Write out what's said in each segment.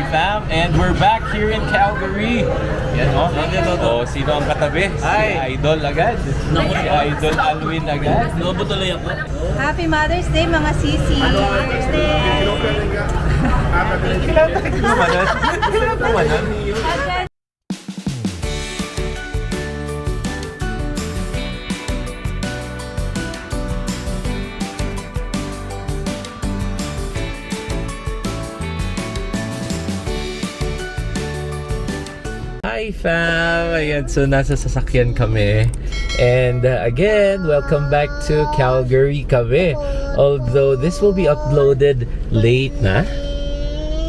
fam, and we're back here in Calgary. Yan o. Oh, sino ang katabi? Si Idol agad. Si Idol Alwin agad. Lobo tuloy ako. Happy Mother's Day mga sisi! Mother's Day! Kailan kumanan? Hi fam! Ayan, so nasa sasakyan kami. And again, welcome back to Calgary kami. Although this will be uploaded late na.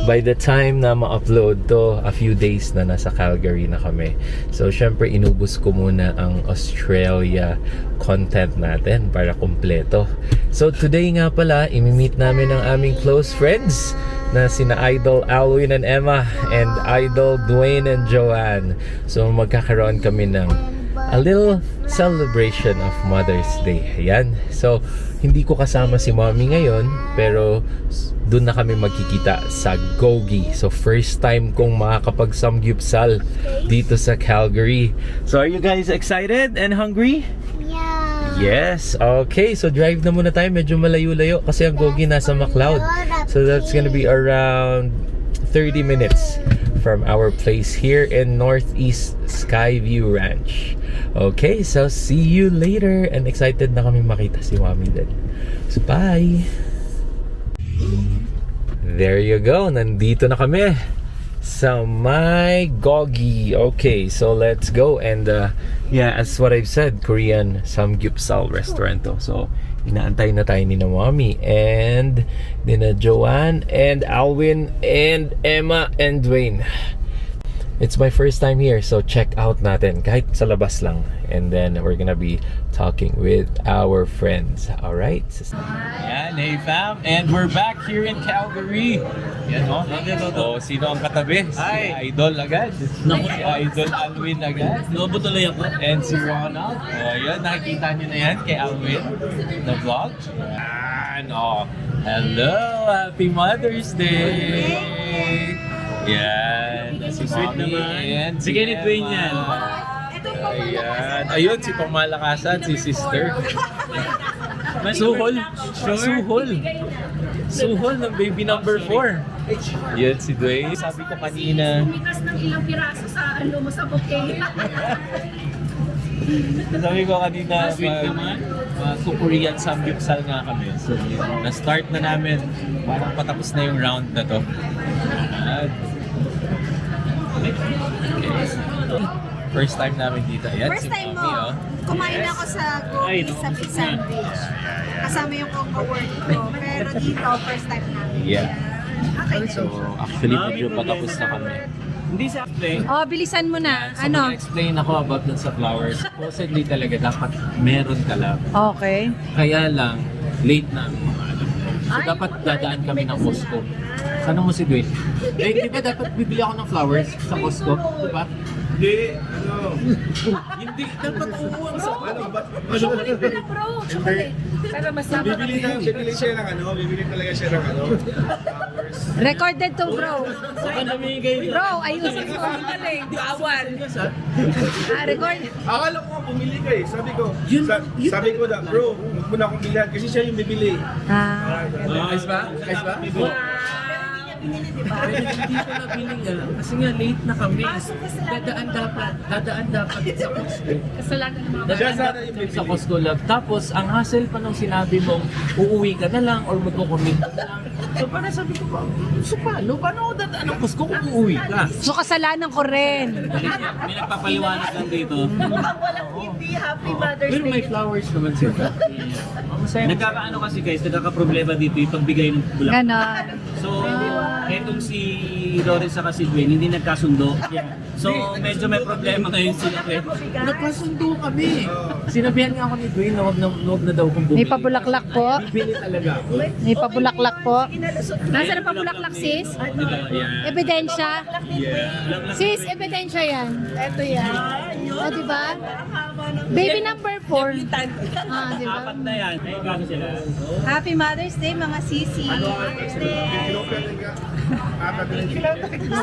By the time na ma-upload to, a few days na nasa Calgary na kami. So syempre inubos ko muna ang Australia content natin para kumpleto. So today nga pala, imi-meet namin ang aming close friends na sina Idol Alwin and Emma and Idol Dwayne and Joanne. So magkakaroon kami ng a little celebration of Mother's Day. Ayan. So hindi ko kasama si Mommy ngayon, pero doon na kami magkikita sa Gogi. So first time kong makakapag-samgyupsal dito sa Calgary. So are you guys excited and hungry? Yes. Okay, so drive na muna tayo. Medyo malayo-layo kasi ang Gogi nasa McLeod. So that's gonna be around 30 minutes from our place here in Northeast Skyview Ranch. Okay, so see you later. And excited na kami makita si Mami din. So bye! There you go. Nandito na kami sa my Gogi. Okay, so let's go. And yeah, as what I've said, Korean samgyeopsal restaurant to. So inaantay na tayo ni na Mommy and ni na Joanne and Alwin and Emma and Dwayne. It's my first time here, so check out natin kahit sa labas lang. And then we're gonna be talking with our friends. Alright? Yan, hey fam, and we're back here in Calgary. Yan o. Oh, sino ang katabi? Si Idol agad. Si Idol Alwin agad. Lobo tuloy ako. And si Ronald. Oh, yun, nakikita nyo na yan kay Alwin na vlog. Yan, oh. Hello, happy Mother's Day! Yan, si Sweet Mommy naman. and Si Kenneth Dwayne yan. Ayan. Ayun, si Pamalakasan, si sister. Suhol. Suhol. Suhol ng baby number 4. Yan si Dwayne. Sabi ko kanina. Tumitas ng ilang piraso sa ano mo sa bouquet. Sabi ko kanina, Korean samgyeopsal nga kami. So, na-start na namin. Parang patapos na yung round na to. First time namin dito. Ayan, First si time Mommy, mo, oh. kumain ako sa Gogi sa sandwich. Kasama yung co-work ko. Pero dito, first time namin. Yeah. Okay. So, actually, medyo patapos na kami. Hindi sa play. Oh, bilisan mo na. So, mag-explain ako about dun sa flowers. Supposedly talaga, dapat meron ka lang. Okay. Kaya lang, late na ang mga alam. So, dapat dadaan kami ng Costco. Sana mo si Dwayne? Eh, di ba dapat bibili ako ng flowers sa Costco? Di ba? Hindi, dapat umuha sa Chocolate ka na bro, chocolate. Para masama ka. Bibili siya ng ano, bibili talaga siya ng ano, flowers. Recorded to bro. Saan namigay? Bro, ayusin mo. Galing, awan. Record. Akala ko nga bumili ka eh. Sabi ko, sabi ko na, bro, huwag mo na akong bilhan kasi siya yung bibili. Ayos ba? Ayos ba? Pero hindi ko nabili nga. Kasi nga late na kami. Dadaan dapat sa Costco. Kasalanan ng mga Siya Dadaan sana dapat yung kami sa bibili. Costco lang. Tapos, ang hassle pa nung sinabi mong uuwi ka na lang or magkukumit ka na lang. So, parang sabi ko pa, so paano? Paano ako dadaan ng Costco kung uuwi ka? So kasalanan ko rin. May nagpapaliwanag lang dito. walang hindi happy Mother's Pero may Day. flowers naman sila. Masaya. Nagkakaano kasi guys, nagkakaproblema dito yung pagbigay ng bulaklak. Ganon. So, etong si Doris sa si Dwayne, hindi nagkasundo. So, medyo may problema ngayon sila. Nagkasundo kami. Sinabihan nga ako ni Dwayne na huwag na daw kung bumili. May pabulaklak po. Bibili talaga ako. May pabulaklak po. Nasaan ang pabulaklak sis? Yeah. Ebidensya. Yeah. Sis, ebidensya yan. Ito yan. O, diba? Baby number 4. Ah, diba? Apat na yan. Ay, gano'n sila. Happy Mother's Day mga sisi. Kinopia din ka. Ganon, magkita.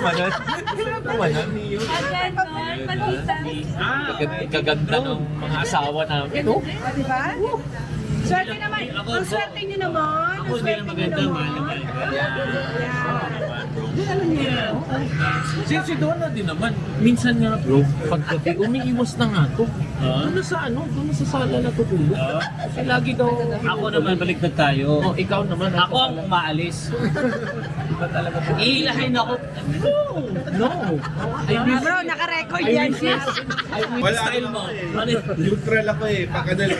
Kaganda ng mga asawa namin, no? O, di ba? Swerte naman. Ang swerte niyo naman. Ako hindi na maganda, mahal na mahal ka. Si Donna din naman. Minsan nga bro, paggabi umiiwas na nga to. Doon na sa doon na sa sala na tutulog. Kasi lagi daw. Ako naman, baliktad tayo. Oh, ikaw naman. Ako ang umaalis. Iilahin ako. No. Bro, naka-record yan. Wala Style mo. Ano yun? neutral ako eh. Pagkadal.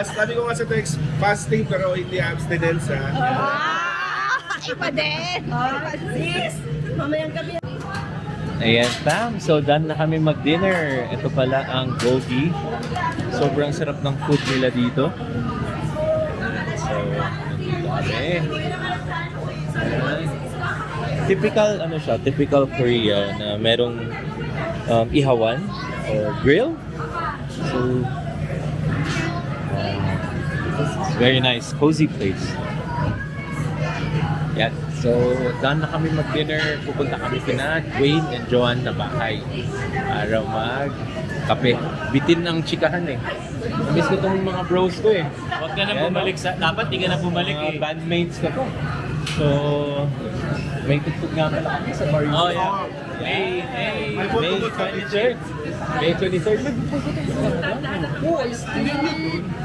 Sabi ko nga sa text, fasting pero hindi abstinence ha. Iba din. Sis, mamayang gabi. Ayan, Tam. So, done na kami mag-dinner. Ito pala ang gogi. Sobrang sarap ng food nila dito. So, nandito kami. Ayan. Typical, typical Korea na merong ihawan or grill. So, it's very nice, cozy place. Yan. So, done na kami mag-dinner. Pupunta kami kina Dwayne and Joanne na bahay para mag-kape. Bitin ang chikahan eh. Namiss ko itong mga bros ko eh. Huwag ka na bumalik sa... Dapat di ka na bumalik Mga eh. bandmates ko to. So, may tugtog nga pala kami sa bar. Oh, yeah. Hey. May May photo kami. 23rd. May 23rd.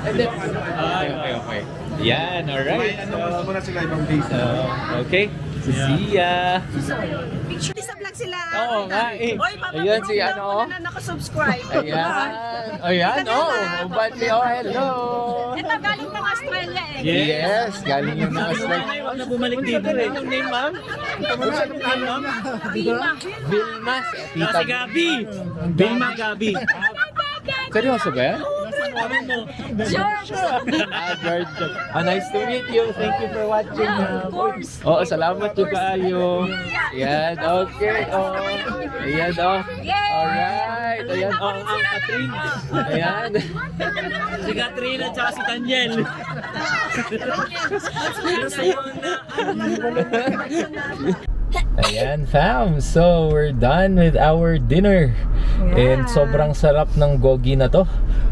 Okay. Yan, alright. Ano muna sila ibang days. Okay. So, see ya. Picture sa vlog sila. Oo nga eh. Oy, Ayan si ano. na nakasubscribe. Ayan. Ubad ni hello. Ito galing pang Australia eh. Yes, galing yung mga slide. Huwag na bumalik dito eh. Anong name, ma'am? Vilma. Si Gabi. Vilma Gabi. Seryoso ba yan? George! George. Nice to meet you. Thank you for watching. Of course. Oo, salamat po kayo. Yan, okay. Ayan, Alright. Ayan, ang Catherine. Ayan. Si Catherine at saka si Daniel. Ayan, fam. So, we're done with our dinner. And sobrang sarap ng gogi na to.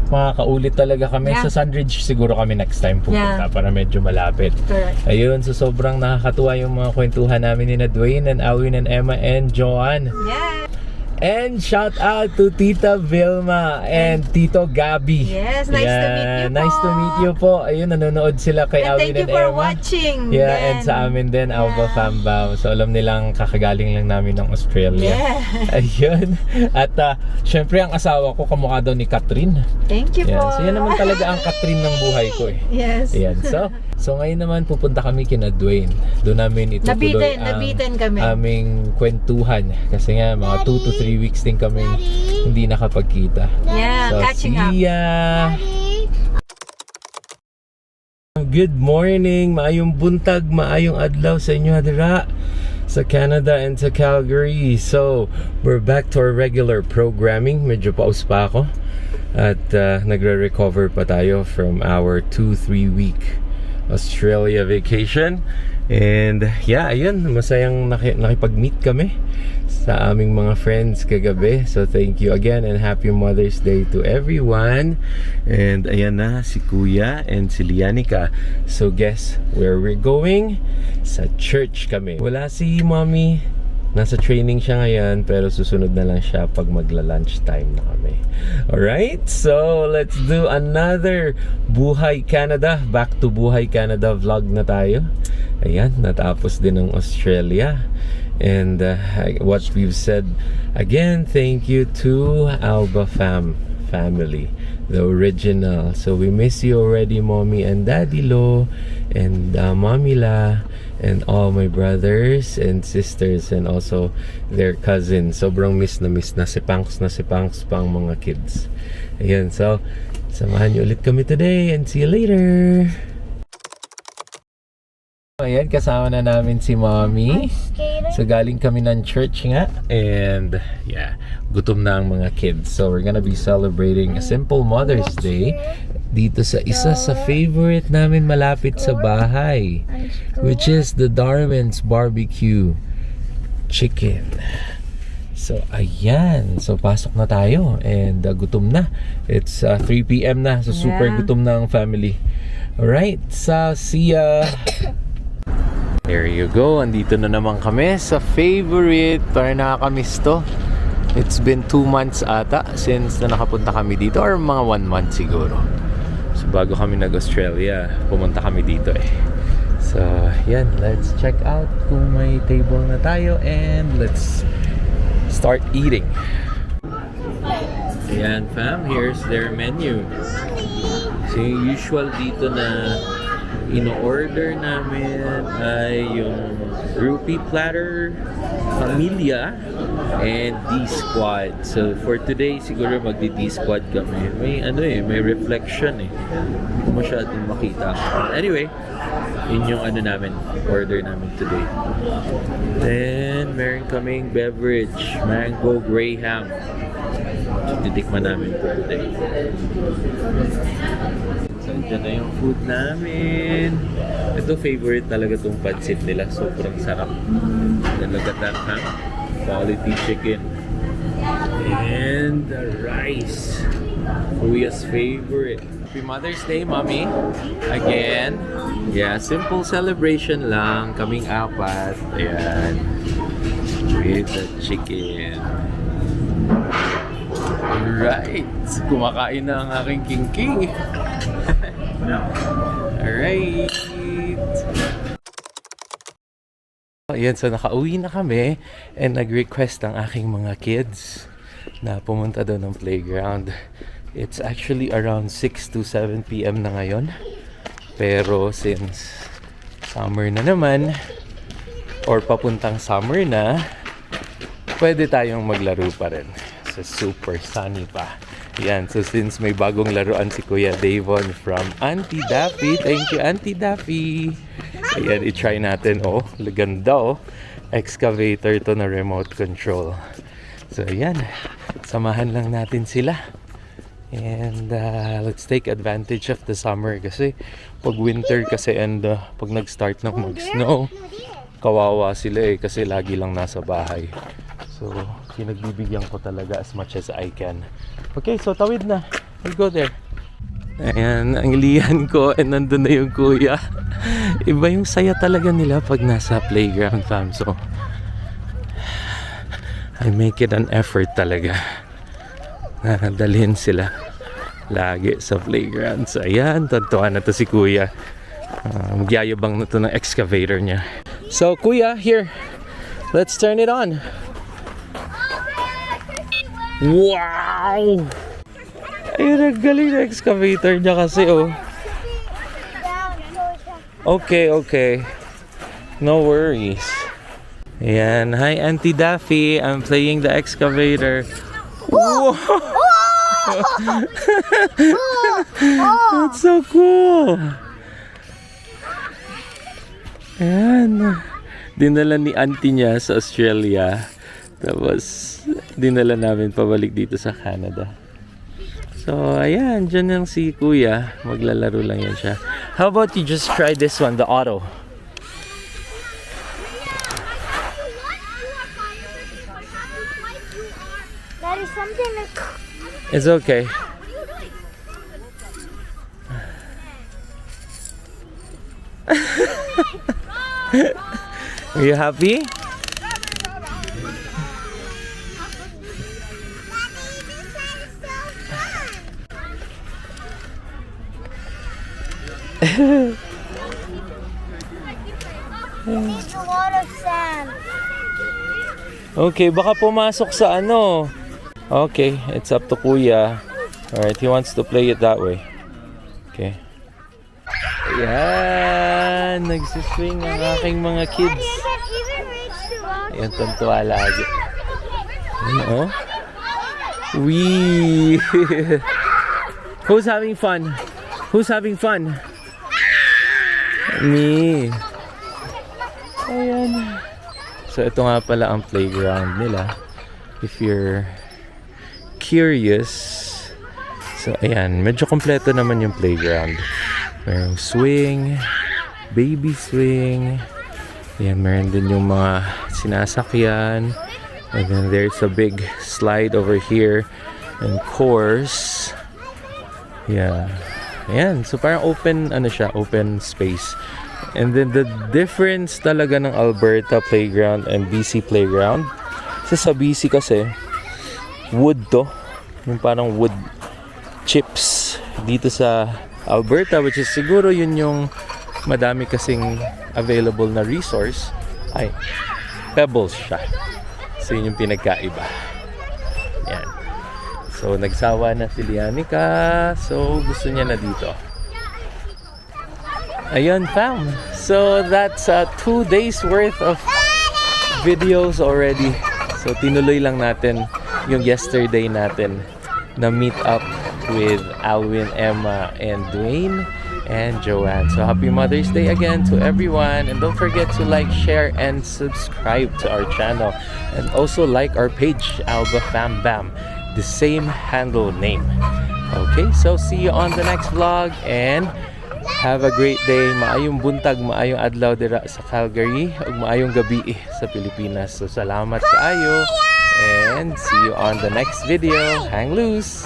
Makakaulit talaga kami. Sa Sunridge siguro kami next time pupunta para medyo malapit. Correct. Ayun, so sobrang nakakatuwa yung mga kwentuhan namin ni Dwayne and Alwin and Emma and Joanne. Yes. And shout out to Tita Vilma and Tito Gabi. Yes, nice to meet you po. Nice to meet you po. Ayun, nanonood sila kay And Alvin thank you and for Emma. watching. Yeah, then. and sa amin din, Alba Fambao. So alam nilang kakagaling lang namin ng Australia. Yeah. Ayun. At syempre ang asawa ko kamukha daw ni Catherine. Thank you Yan. po. So yan naman talaga ang Catherine ng buhay ko eh. Yes. Ayan. So ngayon naman pupunta kami kina Dwayne. Doon namin itutuloy Nabitin kami. aming kwentuhan. Kasi nga mga 2 to 3 weeks din kami hindi nakapagkita. Yeah, So catching up. see ya! Good morning, maayong buntag, maayong adlaw sa inyo hadira sa Canada and sa Calgary. So, we're back to our regular programming. Medyo paus pa ako. At nagre-recover pa tayo from our 2-3 week Australia vacation. And yeah, ayun, masayang nakipag-meet kami sa aming mga friends kagabi. So thank you again and happy Mother's Day to everyone. And ayan na si Kuya and si Lianica. So guess where we're going? Sa church kami. Wala si Mommy. Nasa training siya ngayon pero susunod na lang siya pag magla-lunch time na kami. Alright, so let's do another Buhay Canada. Back to Buhay Canada vlog na tayo. Ayan, natapos din ng Australia. And what we've said, again, thank you to Alba family, the original. So we miss you already, Mommy and Daddy Lo, and Mommy La, and all my brothers and sisters, and also their cousins. Sobrang miss na si Panks pang mga kids. Ayan, so samahan niyo ulit kami today and see you later. Ayan, kasama na namin si Mommy. So galing kami ng church nga. And yeah, gutom na ang mga kids. So we're gonna be celebrating a simple Mother's Day. dito sa isa sa favorite namin malapit sa bahay, which is the Darwin's Barbecue Chicken. So, ayan. So, pasok na tayo. And gutom na. It's 3 p.m. na. So, super gutom na ang family. Alright. So, see ya. There you go. Andito na naman kami sa favorite. Parang nakakamiss to. It's been 2 months ata since na nakapunta kami dito. Or mga 1 month siguro. So, bago kami nag-Australia, pumunta kami dito eh. So, yan. Let's check out kung may table na tayo. And let's start eating. Ayan fam, here's their menu. So yung usual dito na ino-order namin ay yung rupee platter, familia, and D-squad. So for today siguro magdi-D-squad kami. May may reflection eh. Hindi ko masyadong makita. Anyway, yun yung namin, order namin today. Then, meron kaming beverage, Mango Graham. So, titikman namin po today. So, dyan na yung food namin. Ito, favorite talaga itong pancit nila. Sobrang sarap. Then, look at that, huh? Quality chicken. And the rice. Kuya's favorite. Happy Mother's Day, Mommy. Again. Yeah, simple celebration lang. Kaming apat. Ayan. With the chicken. Alright. Kumakain na ang aking king. Alright. Ayan, so nakauwi na kami. And nag-request ang aking mga kids na pumunta doon ng playground. It's actually around 6 to 7 p.m. na ngayon. Pero since summer na naman, or papuntang summer na, pwede tayong maglaro pa rin. So super sunny pa. Yan, so since may bagong laruan si Kuya Davon from Auntie Daffy. Thank you, Auntie Daffy. Ayan, i-try natin. Oh, ganda oh. Excavator to na remote control. So ayan, samahan lang natin sila. And let's take advantage of the summer kasi pag winter kasi and pag nag-start ng mag-snow, kawawa sila eh kasi lagi lang nasa bahay. So, pinagbibigyan ko talaga as much as I can. Okay, so tawid na. We'll go there. Ayan, ang liyan ko and nandun na yung kuya. Iba yung saya talaga nila pag nasa playground, fam. So, I make it an effort talaga na dalhin sila lagi sa playground. So ayan, tantuan na to si kuya. Magyayabang na to ng excavator niya. So kuya, here, let's turn it on. Wow! Ayun, ang galing na excavator niya kasi oh. Okay, okay, no worries. Ayan, hi Auntie Daffy, I'm playing the excavator. Whoa! That's so cool! Ayan. Dinala ni auntie niya sa Australia. Tapos, dinala namin pabalik dito sa Canada. So, ayan. Dyan lang si kuya. Maglalaro lang yan siya. How about you just try this one, the auto? That is something that... It's okay. Are you happy? It's a lot of sand. Okay, baka pumasok sa ano. Okay, it's up to kuya. Alright, he wants to play it that way. Okay. Ayan, nagsiswing ang aking mga kids. Ayan, tuntua lagi. Ano? Wee! Who's having fun? Who's having fun? Me. Ayan. So, ito nga pala ang playground nila. If you're curious. So, ayan. Medyo kompleto naman yung playground. Merong swing, baby swing. Ayan, meron din yung mga sinasakyan. And then there's a big slide over here. And course. Yeah. Ayan. So, parang open, ano siya, open space. And then the difference talaga ng Alberta playground and BC playground. Sa BC kasi, wood to. Yung parang wood chips. Dito sa Alberta, which is siguro yun yung madami kasing available na resource, ay pebbles siya. So yun yung pinagkaiba. Yan. So nagsawa na si Lianica. So gusto niya na dito. Ayun, fam. So that's 2 days worth of videos already. So tinuloy lang natin yung yesterday natin na meet up with Alwin, Emma, and Dwayne and Joanne. So happy Mother's Day again to everyone, and don't forget to like, share, and subscribe to our channel, and also like our page, Alba Fam Bam, the same handle name. Okay, so see you on the next vlog, and have a great day. Maayong buntag, maayong adlaw dira sa Calgary, ug maayong gabi sa Pilipinas. So salamat kaayo, and see you on the next video. Hang loose!